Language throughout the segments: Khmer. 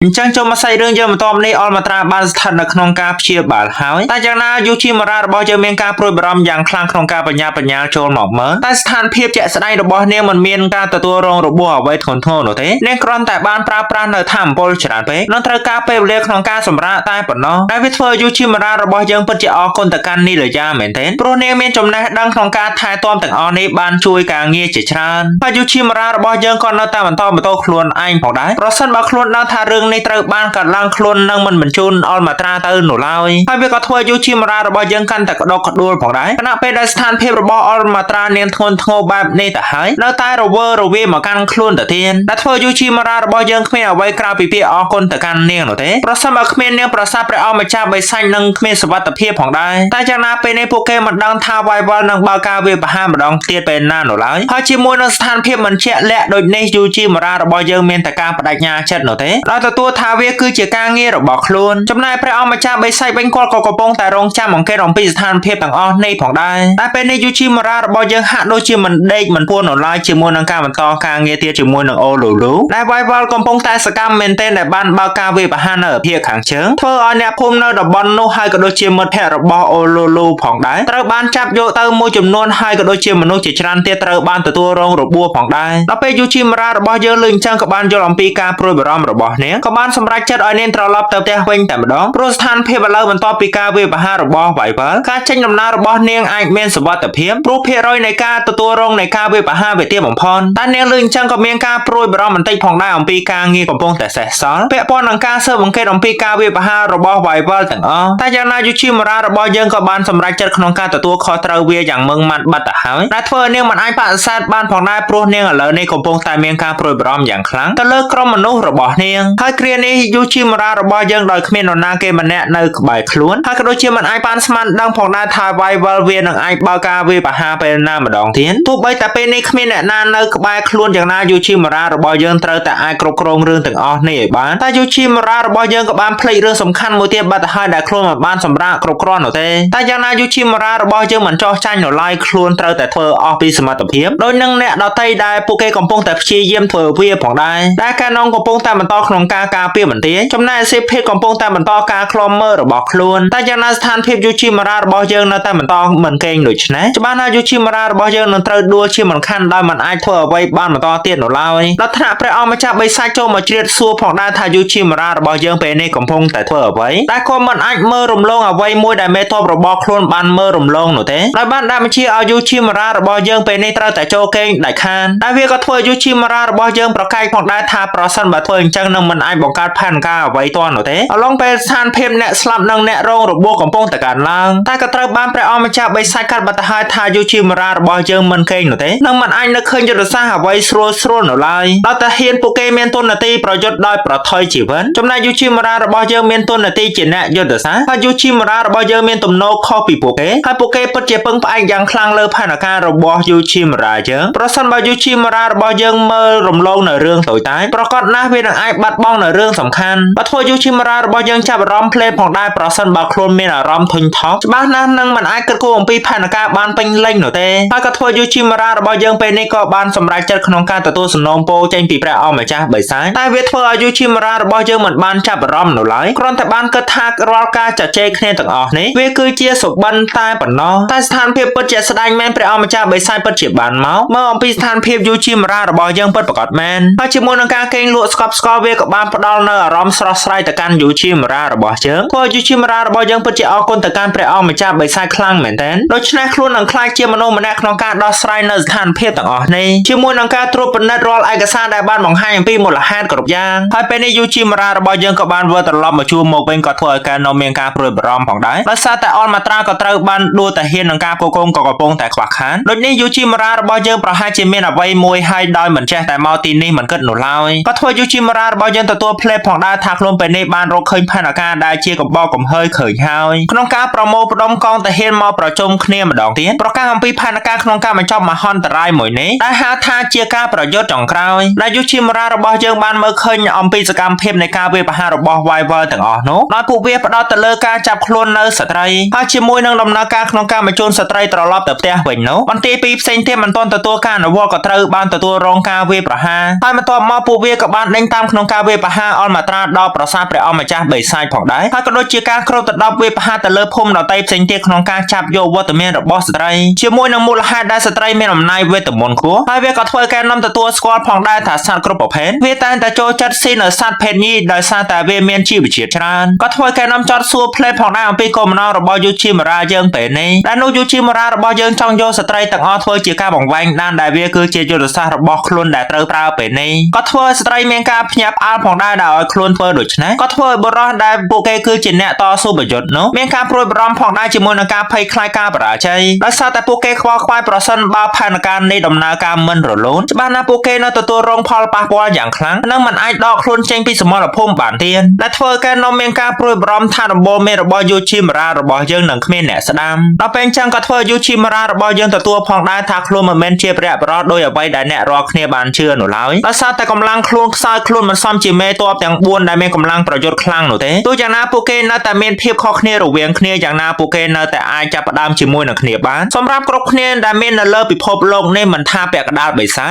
ចឹងចូលមកសាច់រឿងយើងបន្តនេះអលមាត្រាបានស្ថិតនៅក្នុងការព្យាបាលហើយតែយ៉ាងណាយុជីមរារបស់យើងមានការព្រួយបារម្ភយ៉ាងខ្លាំងក្នុងការបញ្ញាចូលមកមើលតែស្ថានភាពជាក់ស្ដែងរបស់នាងមិនមានការទទួលរងរបួសអ្វីធ្ងន់ធ្ងរនោះទេនាងគ្រាន់តែបានប្រើប្រាស់នៅធម៌ពលច្រើនពេកនឹងត្រូវការពេលវេលាក្នុងការសម្រាកតែប៉ុណ្ណោះតែវាធ្វើឲ្យយុជីមរារបស់យើងពិតជាអរគុណទៅកាន់នីលយ៉ាមែនទែនព្រោះនាងមានចំណេះដឹងក្នុងការថែទាំទាំងអស់នេះបានជួយការងារជាច្រើនហើយយុជីមរារបស់យើងក៏នៅតែបន្តខ្លួនឯងផងដែរប្រសិនបើខ្លួនដឹងថារឿងនេះត្រូវបានកាត់ឡើងខ្លួននឹងមិនបញ្ជូនអលមាត្រាទៅនោះឡើយហើយវាក៏ធ្វើឲ្យយុជីមរារបស់យើងកាន់តែក្តុកក្តួលផងដែរខណៈពេលដែលស្ថានភាពរបស់អលមាត្រានាងធ្ងន់ធ្ងរបែបនេះទៅហើយនៅតែរវើរវាយមកកាន់ខ្លួនទៅទៀតដែលធ្វើយុជីមរារបស់យើងគ្មានអ្វីក្រៅពីពាក្យអរគុណទៅកាន់នាងនោះទេប្រសិនបើគ្មាននាងប្រសាទព្រះអង្គម្ចាស់បិសាចនឹងគ្មានសុវត្ថិភាពផងដែរតែយ៉ាងណាពេលនេះពួកគេមិនដឹងថាវាយវល់នឹងបើកការវាបហាម្ដងទៀតពេលណានោះឡើយហើយជាមួយនឹងស្ថានភាពមិនជាក់លាក់ដូចនេះយុជីមរារបស់យើងមានតែការបដិញ្ញាចិត្តនោះទេដោយទទួលថាវាគឺជាការងាររបស់ខ្លួនចំណែកព្រះអង្គម្ចាស់បិសាចវិញគាត់ក៏កំពុងតែរងចាំអង្កេតអំពីស្ថានភាពទាំងអស់នេះផងដែរតែពេលនេះយុជីមរារបស់យើងហាក់ដូចជាមិនដេកមិនពួននោះឡើយជាមួយនឹងការបន្តការងារទៀតជាមួយនឹងអូលូលូដែលវាយវល់កំពុងតែសកម្មមែនទែនដែលបានបើកការវាបហានៅភាគខាងជើងធ្វើឲ្យអ្នកភូមិនៅតំបន់នោះហើយក៏ដូចជាមិត្តភ័ក្តិរបស់អូលូលូផងដែរត្រូវបានចាប់យកទៅមួយចំនួនហើយក៏ដូចជាមនុស្សជាច្រើនទៀតត្រូវបានទទួលរងរបួសផងដែរដល់ពេលយុជីមរារបស់យើងលើអញ្ចឹងក៏បានយល់អំពីការព្រួយបារម្ភរបស់នាងក៏បានសម្រេចចិត្តឲ្យនាងត្រឡប់ទៅផ្ទះវិញតែម្ដងព្រោះស្ថានភាពឥឡូវបន្ទាប់ពីការវាយប្រហាររបស់វាយវល់ការចេញដំណើររបស់នាងអាចមានសុវត្ថិភាពព្រោះភាគរយនៃការទទួលរងនៃការវាយប្រហារវាទាបបំផុតតែនាងលើអញ្ចឹងក៏មានការព្រួយបារម្ភបន្តិចផងដែរអំពីការងារកំពុងតែសេសសល់ពាក់ព័ន្ធនឹងការស៊ើបអង្កេតអំពីការវាយប្រហាររបស់វាយវល់ទាំងអស់តែយ៉ាងណាយុជីមរារបស់យើងក៏បានសម្រេចចិត្តក្នុងការទទួលខុសត្រូវវាយ៉ាងម៉ឺងម៉ាត់បាត់ទៅហើយដែលធ្វើឲ្យនាងមិនអាចបដិសេធបានផងដែរព្រោះនាងឥឡូវនេះកំពុងតែមានការព្រួយបារម្ភយ៉ាងខ្លាំងទៅលើក្រុមមនុស្សរបស់នាងហើយគ្រានេះយុជីមរារបស់យើងដោយគ្មាននរណាគេម្នាក់នៅក្បែរខ្លួនហើយក៏ដូចជាមិនអាចបានស្មានដឹងផងដែរថាវាយវល់វានឹងអាចបើកការវាយប្រហារពេលណាម្ដងទៀតទោះបីតែពេលនេះគ្មានអ្នកណានៅក្បែរខ្លួនយ៉ាងណាយុជីមរារបស់យើងត្រូវតែអាចគ្រប់គ្រងរឿងទាំងអស់នេះឲ្យបានតែយុជីមរារបស់យើងក៏បានភ្លេចរឿងសំខាន់មួយទៀតបាត់ទៅហើយដែលខ្លួនមិនបានសម្រាកគ្រប់គ្រាន់នោះទេតែយ៉ាងណាយុជីមរារបស់យើងមិនចោះចាញ់នៅឡើយខ្លួនត្រូវតែធ្វើអស់ពីសមត្ថភាពដោយនឹងអ្នកដទៃដែលពួកគេកំពុងតែព្យាយាមធ្វើវាផងដែរដែលកានងកំពុងតែបន្តក្នុងការការពារបន្ទាយចំណែកសេភេទកំពុងតែបន្តការឃ្លាំមើលរបស់ខ្លួនតែយ៉ាងណាស្ថានភាពយុជីមរារបស់យើងនៅតែបន្តមិនកេងដូច្នេះច្បាស់ណាស់យុជីមរារបស់យើងនឹងត្រូវដួលជាមិនខានដោយមិនអាចធ្វើអ្វីបានបន្តទៀតនោះឡើយដល់ថ្នាក់ព្រះអង្គម្ចាស់បិសាចចូលមកជ្រាបសួរផងដែរថាយុជីមរារបស់យើងពេលនេះកំពុងតែធ្វើអ្វីតែក៏មិនអាចមើលរំលងអ្វីមួយដែលមេទ័ពរបស់ខ្លួនបានមើលរំលងនោះទេដោយបានដាក់បញ្ជាឲ្យយុជីមរារបស់យើងពេលនេះត្រូវតែចូលកេងដាច់ខានតែវាក៏ធ្វើយុជីមរារបស់យើងប្រកែកផងដែរថាប្រសិនបើធ្វើអញ្ចឹងនឹងមិនអាចបង្កើតផែនការអ្វីទាន់នោះទេអឡងពេលស្ថានភាពអ្នកស្លាប់និងអ្នករងរបួសកំពុងតែកើនឡើងតែក៏ត្រូវបានព្រះអង្គម្ចាស់បិសាចកាត់បាត់ទៅហើយថាយុជីមរារបស់យើងមិនកេងនោះទេនឹងមិនអាចនឹកឃើញយុទ្ធសាស្ត្រអ្វីស្រួលនោះឡើយដល់តែហ៊ានពួកគេមានទុននទីប្រយុទ្ធដោយប្រថុយជីវិតចំណែកយុជីមរារបស់យើងមានទុននទីជាអ្នកយុទ្ធសាស្ត្រហើយយុជីមរារបស់យើងមានទំនោរខុសពីពួកគេហើយពួកគេពិតជាពឹងផ្អែកយ៉ាងខ្លាំងលើផែនការរបស់យុជីមរាយើងប្រសិនបើយុជីមរារបស់យើងមើលរំលងនៅរឿងតូចតាចប្រកាសណាស់វានឹងអាចបាត់បង់នៅរឿងសំខាន់បើធ្វើយុជីមរារបស់យើងចាប់អារម្មណ៍ភ្លេចផងដែរប្រសិនបើខ្លួនមានអារម្មណ៍ធុញថប់ច្បាស់ណាស់នឹងមិនអាចគិតគូរអំពីផែនការបានពេញលេញនោះទេហើយក៏ធ្វើយុជីមរារបស់យើងពេលនេះក៏បានសម្រេចចិត្តក្នុងការទទួលសំណូមពរចេញពីព្រះអង្គម្ចាស់បិសាចតែវាធ្វើឲ្យយុជីមរារបស់យើងមិនបានចាប់អារម្មណ៍នោះឡើយគ្រាន់តែបានគិតថារាល់ការជជែកគ្នាទាំងអស់នេះវាគឺជាសុបិនតែប៉ុណ្ណោះតែស្ថានភាពពិតជាស្ដែងមែនព្រះអង្គម្ចាស់បិសាចពិតជាបានមកមើលអំពីស្ថានភាពយុជីមរារបស់យើងពិតប្រាកដមែនហើយជាមួយនឹងការកេងលក់ស្កប់ស្កល់វាក៏បានផ្ដល់នូវអារម្មណ៍ស្រស់ស្រាយទៅកាន់យុជីមរារបស់យើងព្រោះយុជីមរារបស់យើងពិតជាអរគុណទៅកាន់ព្រះអង្គម្ចាស់បិសាចខ្លាំងមែនទែនដូច្នេះខ្លួននឹងខ្លាចជាមនុស្សម្នាក់ក្នុងការដោះស្រាយនៅស្ថានភាពទាំងអស់នេះជាមួយនឹងការត្រួតពិនិត្យរាល់ឯកសារដែលបានបង្ហាញអំពីមូលហេតុគ្រប់យ៉ាងហើយពេលនេះយុជីមរារបស់យើងក៏បានវិលត្រឡប់មកជួបមកវិញក៏ធ្វើឲ្យការនាំមានការព្រួយបារម្ភផងដែរដោយសារតែអលមាត្រាក៏ត្រូវបានដួលតាហ៊ាននឹងការគ្រប់គ្រងក៏កំពុងតែខ្វះខាតដូចនេះយុជីមរារបស់យើងប្រហែលជាមានអ្វីមួយហើយដោយមិនចេះតែមកទីនេះមិនគិតនោះឡើយក៏ធ្វើយុជីមរារបស់យើងទទួលភ្លេចផងដែរថាខ្លួនពេលនេះបានរកឃើញផែនការដែលជាកំបោរកំហើយឃើញហើយក្នុងការប្រមូលផ្ដុំកងតាហ៊ានមកប្រជុំគ្នាម្ដងទៀតប្រកាសអំពីផែនការក្នុងការបញ្ចប់មហន្តរាយមួយនេះដែលហៅថាជាការប្រយុទ្ធចុងក្រោយដែលយុជីមរារបស់យើងបានមើលឃើញអំពីសកម្មភាពនៃការវាយប្រហាររបស់វាយវល់ទាំងអស់នោះដោយពួកវាផ្ដោតទៅលើការចាប់ខ្លួននៅស្ត្រីហើយជាមួយនឹងដំណើរការក្នុងការបញ្ជូនស្ត្រីត្រឡប់ទៅផ្ទះវិញនោះបន្ទាយពីផ្សេងទៀតមិនទាន់ទទួលការអនុវត្តក៏ត្រូវបានទទួលរងការវាយប្រហារហើយបន្ទាប់មកពួកវាក៏បានដេញតាមក្នុងការវាយប្រ ហាអល់ម៉ាត្រាដល់ប្រាសាទព្រះអង្គម្ចាស់បិសាចផងដែរហើយក៏ដូចជាការគ្របដណ្ដប់វាបហាទៅលើភូមិដតីផ្សេងទៀតក្នុងការចាប់យកវត្តមានរបស់ស្ត្រីជាមួយនឹងមូលហេតុដែលស្ត្រីមានអំណាចវេទមន្តខ្ពស់ហើយវាក៏ធ្វើការនាំទទួលស្គាល់ផងដែរថាសត្វគ្រប់ប្រភេទវាតែងតែចូលចិត្តស៊ីនៅសត្វភេទញីដោយសារតែវាមានជីវជាតិច្រើនក៏ធ្វើការនាំចោតសួរផ្លេតផងដែរអំពីគោលបំណងរបស់យូជីម៉ារ៉ាយើងពេលនេះដែលនោះយូជីម៉ារ៉ារបស់យើងចង់យកស្ត្រីទាំងអស់ធ្វើជាការបង្វែងដានដែលវាគឺជាយុទ្ធសាស្ត្ររបស់ខ្លួនដែលត្រូវប្រើពេលនេះក៏ធ្វើឲ្យស្ត្រីមានការភ្ញាក់ផ្អើលផងដែរដែលឲ្យខ្លួនធ្វើដូច្នេះក៏ធ្វើឲ្យបុរសដែលពួកគេគឺជាអ្នកតស៊ូប្រយុទ្ធនោះមានការព្រួយបារម្ភផងដែរជាមួយនឹងការភ័យខ្លាចការបរាជ័យដោយសារតែពួកគេខ្វល់ខ្វាយប្រសិនបើផែនការនេះដំណើរការមិនរលូនច្បាស់ណាស់ពួកគេនៅទទួលរងផលប៉ះពាល់យ៉ាងខ្លាំងនិងមិនអាចដកខ្លួនចេញពីសមរភូមិបានទៀតដែលធ្វើឲ្យគេនាំមានការព្រួយបារម្ភថាដំបូលមានរបស់យូជីម៉ារ៉ារបស់យើងនឹងគ្មានអ្នកស្ដាំដល់ពេលអញ្ចឹងក៏ធ្វើយូជីម៉ារ៉ារបស់យើងទទួលផងដែរថាខ្លួនមិនមែនជាព្រះបរោះដោយអ្វីដែលអ្នករាល់គ្នាបានជឿនោះឡើយដោយសារតែកម្លាំងខ្លួនខ្សោយខ្លួនមិនសមជាមេទ័ពទាំង4ដែលមានកម្លាំងប្រយុទ្ធខ្លាំងនោះទេទោះយ៉ាងណាពួកគេនៅតែមានភាពខុសគ្នារវាងគ្នាយ៉ាងណាពួកគេនៅតែអាចចាប់ផ្ដើមជាមួយនឹងគ្នាបានសម្រាប់គ្រប់គ្នាដែលមាននៅលើពិភពលោកនេះមិនថាពាក់កណ្ដាលបិសា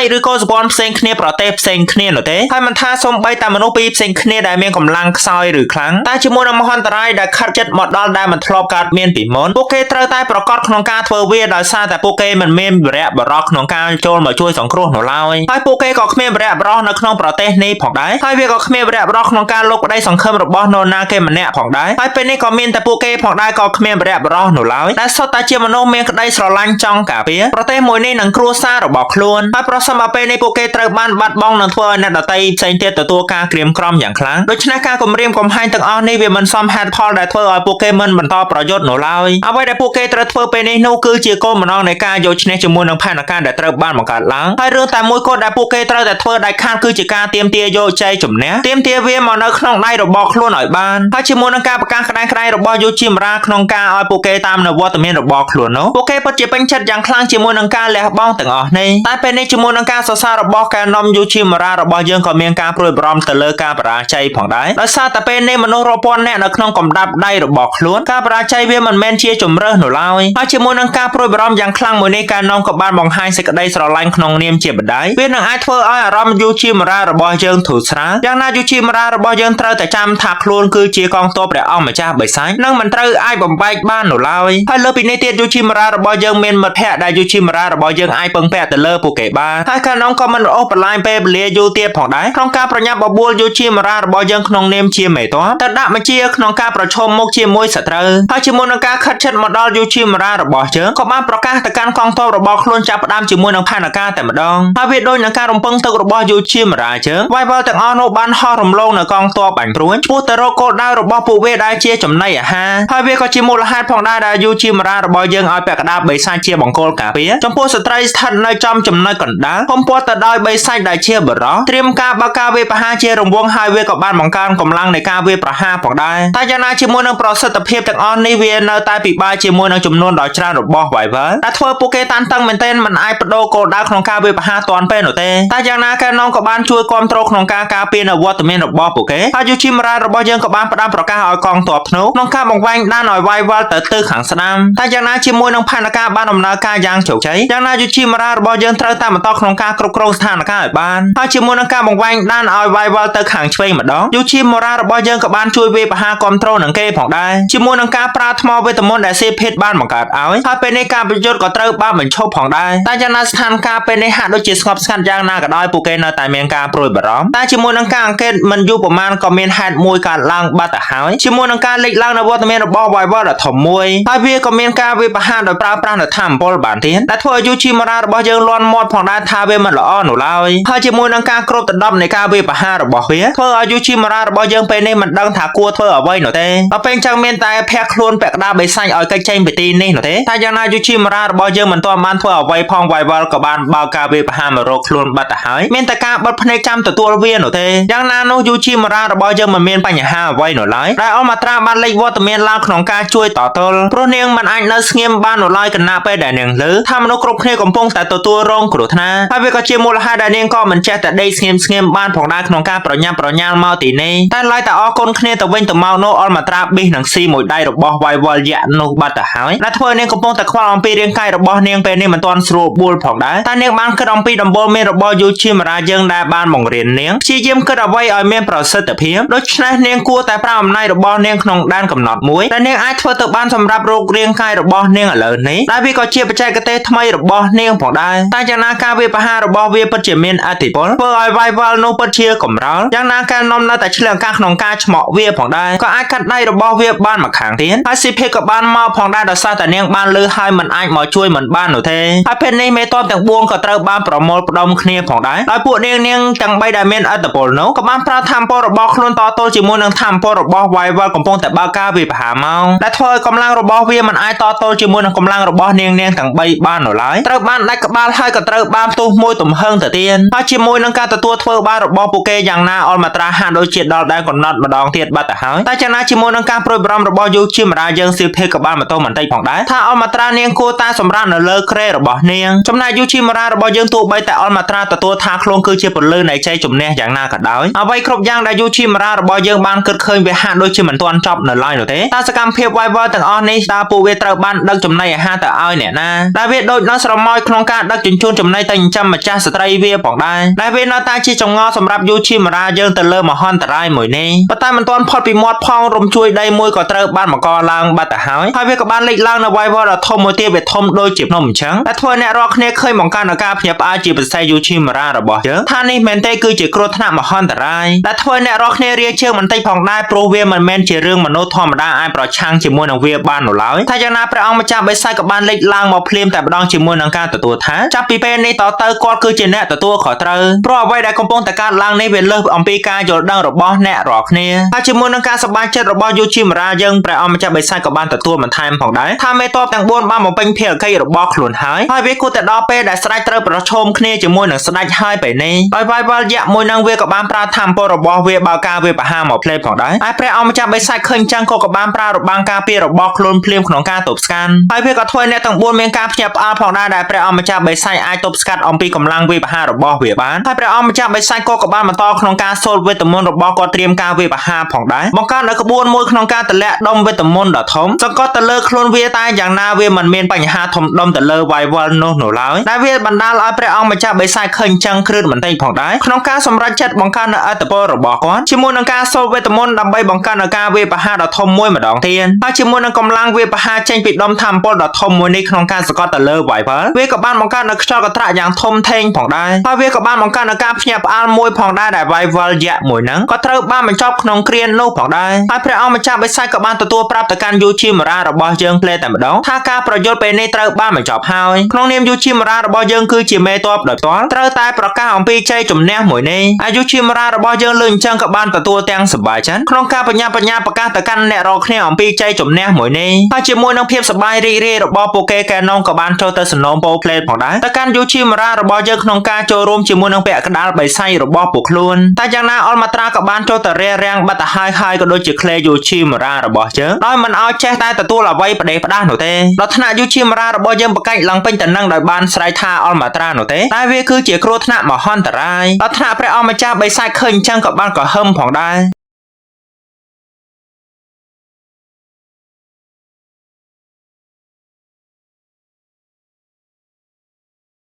ចឬក៏សកលផ្សេងគ្នាប្រទេសផ្សេងគ្នានោះទេហើយមិនថាសូម្បីតែមនុស្សពីរផ្សេងគ្នាដែលមានកម្លាំងខ្សោយឬខ្លាំងតែជាមួយនឹងមហន្តរាយដែលខិតជិតមកដល់ដែលមិនធ្លាប់កើតមានពីមុនពួកគេត្រូវតែប្រកាសក្នុងការធ្វើវាដោយសារតែពួកគេមិនមានវរៈបរោះក្នុងការចូលមកជួយសង្គ្រោះនោះឡើយហើយពួកគេក៏គ្មានវរៈបរោះនៅក្នុងប្រទេសនេះផងដែរហើយវាក៏គ្មានវរៈបរោះក្នុងការលុកក្តីសង្ឃឹមរបស់នរណាគេម្នាក់ផងដែរហើយពេលនេះក៏មានតែពួកគេផងដែរក៏គ្មានវរៈបរោះនោះឡើយតែសុទ្ធតែជាមនុស្សមានក្តីស្រឡាញ់ចង់ការពារប្រទេសមួយនេះនឹងគ្រួសាររបស់ខ្លួនហើយប្រសិនបើពេលនេះពួកគេត្រូវបានបាត់បង់នឹងធ្វើឲ្យអ្នកដទៃផ្សេងទៀតទទួលការក្រៀមក្រំយ៉ាងខ្លាំងដូច្នេះការគំរាមកំហែងទាំងអស់នេះវាមិនសមហេតុផលដែលធ្វើឲ្យពួកគេមិនបន្តប្រយុទ្ធនោះឡើយអ្វីដែលពួកគេត្រូវធ្វើពេលនេះនោះគឺជាគោលបំណងនៃការយកឈ្នះជាមួយនឹងផែនការដែលត្រូវបានបង្កើតឡើងហើយរឿងតែមួយគត់ដែលពួកគេត្រូវតែធ្វើដាច់ខាតគឺជាការទាមទារយកជ័យជំនះទាមទារវាមកនៅក្នុងដៃរបស់ខ្លួនឲ្យបានហើយជាមួយនឹងការប្រកាសក្តែងក្តែងរបស់យូជីម៉ារ៉ាក្នុងការឲ្យពួកគេតាមនៅវត្តមានរបស់ខ្លួននោះពួកគេពិតជាពេញចិត្តយ៉ាងខ្លាំងជាមួយនឹងការលះបង់ទាំងអស់នេះតែពេលនេះជាមួយនឹងការសរសើររបស់ការនាំយូជីម៉ារ៉ារបស់យើងក៏មានការព្រួយបារម្ភទៅលើការបរាជ័យផងដែរដោយសារតែពេលនេះមនុស្សរាប់ពាន់នាក់នៅក្នុងកំដាប់ដៃរបស់ខ្លួនការបរាជ័យវាមិនមែនជាជំរើសនោះឡើយហើយជាមួយនឹងការព្រួយបារម្ភយ៉ាងខ្លាំងមួយនេះការនាំក៏បានបង្ហាញសេចក្តីស្រឡាញ់ក្នុងនាមជាម្ដាយវានឹងអាចធ្វើឲ្យអារម្មណ៍យូជីម៉ារ៉ារបស់យើងធូរស្រាលយ៉ាងណាយូជីម៉ារ៉ារបស់យើងត្រូវតែចាំថាខ្លួនគឺជាកងទ័ពព្រះអង្គម្ចាស់បិសាចនិងមិនត្រូវអាចបំបែកបាននោះឡើយហើយលើពីនេះទៀតយូជីម៉ារ៉ារបស់យើងមានមិត្តភ័ក្តិដែលយូជីម៉ារ៉ារបស់យើងអាចពឹងពាក់ទៅលើពួកគេបានហើយកាលនោះក៏មិនរអស់បន្លាយពេលវេលាយូរទៀតផងដែរក្នុងការប្រញាប់បបួលយូជីម៉ារ៉ារបស់យើងក្នុងនាមជាមេទ័ពទៅដាក់បញ្ជាក្នុងការប្រឈមមុខជាមួយសត្រូវហើយជាមួយនឹងការខិតជិតមកដល់យូជីម៉ារ៉ារបស់យើងក៏បានប្រកាសទៅកាន់កងទ័ពរបស់ខ្លួនចាប់ផ្ដើមជាមួយនឹងផែនការតែម្ដងហើយវាដូចនឹងការរំពឹងទុករបស់យូជីម៉ារ៉ាយើងវាយវល់ទាំងអស់នោះបានហោះរំលងនៅកងទ័ពបាញ់ព្រួយឆ្ពោះទៅរកគោលដៅរបស់ពួកវាដែលជាចំណីអាហារហើយវាក៏ជាមូលហេតុផងដែរដែលយូជីម៉ារ៉ារបស់យើងឲ្យពាក់កណ្ដាលបិសាចជាបង្គោលការពារចំពោះស្ត្រីស្ថិតនៅចំចំណុចកណ្ដាលបំពាត់ទៅដោយបិសាចដែលជាបរោះត្រៀមការបើកការវាយប្រហារជារង្វង់ហើយវាក៏បានបង្កើនកម្លាំងនៃការវាយប្រហារផងដែរតែយ៉ាងណាជាមួយនឹងប្រសិទ្ធភាពទាំងអស់នេះវានៅតែពិបាកជាមួយនឹងចំនួនដ៏ច្រើនរបស់វាយវ៉ាដែលធ្វើពួកគេតានតឹងមែនទែនមិនអាចបដូរគោលដៅក្នុងការវាយប្រហារទាន់ពេលនោះទេតែយ៉ាងណាកែនងក៏បានជួយគ្រប់គ្រងក្នុងការការពារនៅវត្តមានរបស់ពួកគេហើយយូជីម៉ារ៉ារបស់យើងក៏បានផ្ដាំប្រកាសឲ្យកងទ័ពធ្នូក្នុងការបង្វែងដានឲ្យវាយវ៉ាល់ទៅទិសខាងស្ដាំតែយ៉ាងណាជាមួយនឹងផែនការបានដំណើរការយ៉ាងជោគជ័យយ៉ាងណាយូជីម៉ារ៉ារបស់យើងត្រូវតែបន្តក្នុងការគ្រប់គ្រងស្ថានភាពឲ្យបានហើយជាមួយនឹងការបង្វែងដានឲ្យវាយវ៉ាល់ទៅខាងឆ្វេងម្ដងយូជីម៉ារ៉ារបស់យើងក៏បានជួយវាយប្រហារគ្រប់គ្រងនឹងគេផងដែរជាមួយនឹងការប្រើថ្មវេទមន្តដែលសេភេទបានបង្កើតឲ្យហើយពេលនេះការប្រយុទ្ធក៏ត្រូវបានបញ្ឈប់ផងដែរតែយ៉ាងណាស្ថានភាពពេលនេះហាក់ដូចជាស្ងប់ស្ងាត់យ៉ាងណាក៏ដោយពួកគេនៅតែមានការព្រួយបារម្ភតែជាមួយនឹងការអង្កេតមិនយូរប្រមាណក៏មានហេតុមួយកើតឡើងបាត់ទៅហើយជាមួយនឹងការលេចឡើងនៅវត្តមានរបស់វាយវ៉ាល់ដ៏ធំមួយហើយវាក៏មានការវាយប្រហារដោយប្រើប្រាស់នូវថាមពលបានទៀតដែលធ្វើឲ្យយូជីម៉ារ៉ារបស់យើងលាន់មាត់ផងដែរថាវាមិនល្អនោះឡើយហើយជាមួយនឹងការគ្របដណ្ដប់នៃការវាយប្រហាររបស់វាធ្វើឲ្យយូជីម៉ារ៉ារបស់យើងពេលនេះមិនដឹងថាគួរធ្វើអ្វីនោះទេដល់ពេលអញ្ចឹងមានតែភ័ក្រខ្លួនពាក់កណ្ដាលបិសាចឲ្យកិច្ចចេញពីទីនេះនោះទេតែយ៉ាងណាយូជីម៉ារ៉ារបស់យើងមិនទាន់បានធ្វើអ្វីផងវាយវ៉ាល់ក៏បានបើកការវាយប្រហារមករកខ្លួនបាត់ទៅហើយមានតែការបិទភ្នែកចាំទទួលវានោះទេយ៉ាងណានោះយូជីម៉ារ៉ារបស់យើងមិនមានបញ្ហាអ្វីនោះឡើយដែលអល់ម៉ាត្រាបានលេចវត្តមានឡើងក្នុងការជួយតទល់ព្រោះនាងមិនអាចនៅស្ងៀមបាននោះឡើយគណៈពេលដែលនាងឮថាមនុស្សគ្រប់គ្នាកំពុងតែទទួលរងគ្រោះថ្នាក់ហើយវាក៏ជាមូលហេតុដែលនាងក៏មិនចេះតែដេកស្ងៀមបានផងដែរក្នុងការប្រញាប់ប្រញាល់មកទីនេះតែឡើយតែអរគុណគ្នាទៅវិញទៅមកនោះអល់ម៉ាត្រាប៊ីសនឹងស៊ីមួយដៃរបស់វាយវ៉ាល់យក្សនោះបាត់ទៅហើយដែលធ្វើនាងកំពុងតែខ្វល់អំពីរាងកាយរបស់នាងពេលនេះមិនទាន់ស្រួលបួលផងដែរតែនាងបានគិតអំពីដំបូលមានរបស់យូជីម៉ារ៉ាយើងដែលបានបង្រៀននាងព្យា យាមគិតអ្វីឲ្យមានប្រសិទ្ធភាពដូច្នេះនាងគួរតែប្រើអំណាចរបស់នាងក្នុងដែនកំណត់មួយដែលនាងអាចធ្វើទៅបានសម្រាប់រោគរាងកាយរបស់នាងឥឡូវនេះដែលវាក៏ជាបច្ចេកទេសថ្មីរបស់នាងផងដែរតែយ៉ាងណាការវាយប្រហាររបស់វាពិតជាមានឥទ្ធិពលធ្វើឲ្យវាយវល់នោះពិតជាកម្រោលយ៉ាងណាការនាំនៅតែឆ្លៀងឱកាសក្នុងការឆ្មក់វាផងដែរក៏អាចកាត់ដៃរបស់វាបានមកខាងទៀតហើយស៊ីភេក៏បានមកផងដែរដោយសារតែនាងបានលឺហើយមិនអាចមកជួយមិនបាននោះទេហើយពេលនេះមេតបទាំង4ក៏ត្រូវបានប្រមូលផ្ដុំគ្នាផងដែរដោយពួកនាងទាំង3ដែលមានឥទ្ធិពលនោះក៏បានប្រើធម៌ពលរបស់ខ្លួនតទល់ជាមួយនឹងធម៌ពលរបស់វាយវល់កំពុងតែបើកការវាយប្រហារមកដែលធ្វើឲ្យកម្លាំងរបស់វាមិនអាចតទល់ជាមួយនឹងកម្លាំងរបស់នាងទាំង3បាននៅឡើយត្រូវបានដាច់ក្បាលហើយក៏ត្រូវបានផ្ទុះមួយទំហឹងទៅទៀតហើយជាមួយនឹងការទទួលធ្វើបានរបស់ពួកគេយ៉ាងណាអលមាត្រាហាក់ដូចជាដល់ដែនកំណត់ម្ដងទៀតបាត់ទៅហើយតែយ៉ាងណាជាមួយនឹងការប្រួយបារម្ភរបស់យូជាមារាយើងស៊ីភេក៏បានបន្តបន្តិចផងដែរថាអលមាត្រានាងគួរតែសម្រាប់នៅលើក្រែរបស់នាងចំណែកយូជាមារារបស់យើងទោះបីតែអលមាត្រាទទួលថាខ្លួនគឺជាពលឺនៃជ័យជំនះយ៉ាងណាក៏ដោយអ្វីគ្រប់យ៉ាងដែលយូជាមារារបស់យើងបានគិតឃើញវាហាក់ដូចជាមិនទាន់ចប់នៅឡើយនោះទេតើសកម្មភាពវាយវល់ទាំងអស់នេះតើពួកវាត្រូវបានដឹកចំណីអាហារទៅឲ្យអ្នកណាដែលវាដូចនៅស្រមោចក្នុងការដឹកជញ្ជូនចំណីទៅចិញ្ចឹមម្ចាស់ស្ត្រីវាផងដែរដែលវានៅតែជាចង្អល់សម្រាប់យូជាមារាយើងទៅលើមហន្តរាយមួយនេះប៉ុន្តែមិនទាន់ផុតពីមាត់ផងរំជួយដីមួយក៏ត្រូវបានបង្កឡើងបាត់ទៅហើយវាក៏បានលេចឡើងនៅវាយវល់ដ៏ធំមួយទៀតវាធំដូចជាភ្នំអញ្ចឹងដែលធ្វើអ្នករាល់គ្នាឃើញបង្កើនការភ្ញាក់ផ្អើលជាពិសេសយូជាមារារបស់យើងថានេះមែនទេគឺជាគ្រោះថ្នាក់មហន្តរាយដែលធ្វើអ្នករាល់គ្នារៀងជើងបន្តិចផងដែរព្រោះវាមិនមែនជារឿងមនុស្សធម្មតាអាចប្រឆាំងជាមួយនឹងវាបាននោះឡើយថាយ៉ាងណាព្រះអង្គម្ចាស់បិសាចក៏បានលេចឡើងមកភ្លាមតែម្ដងជាមួយនឹងការទទួលថាចាប់ពីពេលនេះតទៅគាត់គឺជាអ្នកទទួលខុសត្រូវព្រោះអ្វីដែលកំពុងតែកើតឡើងនេះវាលើសអំពីការយល់ដឹងរបស់អ្នករាល់គ្នាហើយជាមួយនឹងការសប្បាយចិត្តរបស់យូជាមារាយើងព្រះអង្គម្ចាស់បិសាចក៏បានទទួលបន្ថែមផងដែរថាមេតបទាំង4បានបំពេញភារកិច្ចរបស់ខ្លួនហើយវាគួរតែដល់ពេលដែលស្ដេចត្រូវប្រឈមគ្នាជាមួយនឹងស្ដេចហើយពេលនេះហើយវាយវល់យៈមួយនឹងវាក៏បានប្រើធម៌ពលរបស់វាបើការវាប្រហារមកផ្លេតផងដែរហើយព្រះអង្គម្ចាស់បិសាចឃើញចឹងក៏បានប្រើរបាំងការពាររបស់ខ្លួនភ្លាមក្នុងការទប់ស្កាត់ហើយវាក៏ធ្វើអ្នកទាំង4មានការភ្ញាក់ផ្អើលផងដែរដែលព្រះអង្គម្ចាស់បិសាចអាចទប់ស្កាត់អំពីកម្លាំងវាយប្រហាររបស់វាបានហើយព្រះអង្គម្ចាស់បិសាចក៏បានបន្តក្នុងការសូត្រវេទមន្តរបស់គាត់ត្រៀមការវាយប្រហារផងដែរបង្កើតនៅក្បួនមួយក្នុងការទម្លាក់ដុំវេទមន្តដ៏ធំសង្កត់ទៅលើខ្លួនវាតែយ៉ាងណាវាមិនមានបញ្ហាធំដុំទៅលើវាយវល់នោះឡើយដែលវាបណ្ដាលឲ្យព្រះអង្គម្ចាស់បិសាចឃើញចឹងគ្រឹះបន្តិចផងដែរក្នុងការសម្រេចចិត្តបង្កើននៅអត្តពលរបស់គាត់ជាមួយនឹងការសូត្រវេទមន្តដើម្បីបង្កើននៅការវាយប្រហារដ៏ធំមួយម្ដងទៀតហើយជាមួយនឹងកម្លាំងវាយប្រហារចេញពីដុំធម្មពលដ៏ធំមួយនេះក្នុងការសង្កត់ទៅលើវាយវល់វាក៏បានបង្កើតនៅខ្យល់កន្ត្រាក់យ៉ាងធំធេងផងដែរហើយវាក៏បានបង្កើតនៅការភ្ញាក់ផ្អើលមួយផងដែរដែលវាយវល់យៈមួយហ្នឹងក៏ត្រូវបានបញ្ចប់ក្នុងគ្រានោះផងដែរហើយព្រះអង្គម្ចាស់បិសាចក៏បានទទួលប្រាប់ទៅកាន់យូជាមារារបស់យើងផ្លេតែម្ដងថាការប្រយុទ្ធពេលនេះត្រូវបានបញ្ចប់ហើយក្នុងនាមយូជាមារារបស់យើងគឺជាមេតបដោយផ្ទាល់ត្រូវតែប្រកាសអំពីជ័យជំនះមួយនេះអាយុជាមារារបស់យើងលើអញ្ចឹងក៏បានទទួលទាំងសប្បាយចិត្តក្នុងការបញ្ញាប្រកាសទៅកាន់អ្នករាល់គ្នាអំពីជ័យជំនះមួយនេះហើយជាមួយនឹងភាពសប្បាយរីករាយរបស់ពួកគេកែនងក៏បានចូលទៅសំណូមពរផ្លេតផងដែរទៅកាន់យូជាមារារបស់យើងក្នុងការចូលរួមជាមួយនឹងពាក់កណ្ដាលបិសាចរបស់ពួកខ្លួនតែយ៉ាងណាអលមាត្រាក៏បានចូលទៅរាំងបាត់ទៅហើយក៏ដូចជាក្លេយូជាមារារបស់យើងដោយមិនឲ្យចេះតែទទួលអ្វីផ្ដេសផ្ដាសនោះទេដល់ថ្នាក់យូជាមារារបស់យើងប្រកាច់ឡើងពេញទៅនឹងដោយបានស្រែកថាអលមាត្រានោះទេតែវាគឺជាគ្រោះថ្នាក់មហន្តរាយដល់ថ្នាក់ព្រះអង្គម្ចាស់បិសាចឃើញអញ្ចឹងក៏បានកុហឹមផងដែរ